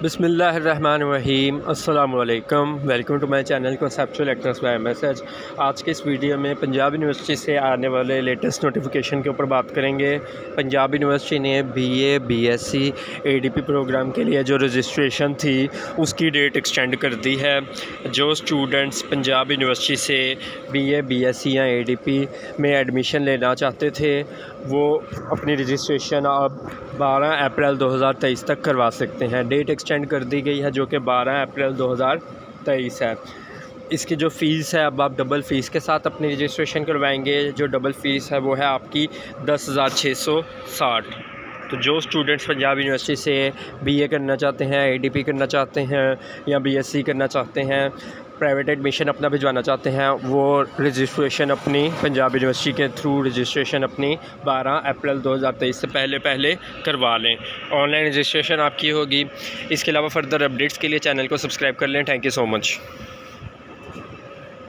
बिस्मिल्लाहिर्रहमानिर्रहीम अस्सलामु अलैकुम। Welcome to my channel conceptual actors by message. आज के इस वीडियो में पंजाब यूनिवर्सिटी से आने वाले लेटेस्ट नोटिफिकेशन के ऊपर बात करेंगे। पंजाब यूनिवर्सिटी ने बीए, बीएससी, एडीपी प्रोग्राम के लिए जो रजिस्ट्रेशन थी उसकी डेट एक्सटेंड कर दी है। जो स्टूडेंट्स पंजाब यूनिवर्सिटी से बीए, बीएससी या एडीपी में एडमिशन लेना चाहते थे वो अपनी रजिस्ट्रेशन अब 12 अप्रैल 2023 तक करवा सकते हैं। डेट एक्सटेंड कर दी गई है जो कि 12 अप्रैल 2023 है। इसकी जो फ़ीस है अब आप डबल फ़ीस के साथ अपनी रजिस्ट्रेशन करवाएंगे। जो डबल फ़ीस है वो है आपकी 10,660। तो जो स्टूडेंट्स पंजाब यूनिवर्सिटी से बीए करना चाहते हैं, एडीपी करना चाहते हैं या बीएससी करना चाहते हैं, प्राइवेट एडमिशन अपना भिजवाना चाहते हैं, वो रजिस्ट्रेशन अपनी पंजाब यूनिवर्सिटी के थ्रू रजिस्ट्रेशन अपनी 12 अप्रैल 2023 से पहले करवा लें। ऑनलाइन रजिस्ट्रेशन आपकी होगी। इसके अलावा फ़र्दर अपडेट्स के लिए चैनल को सब्सक्राइब कर लें। Thank you so much.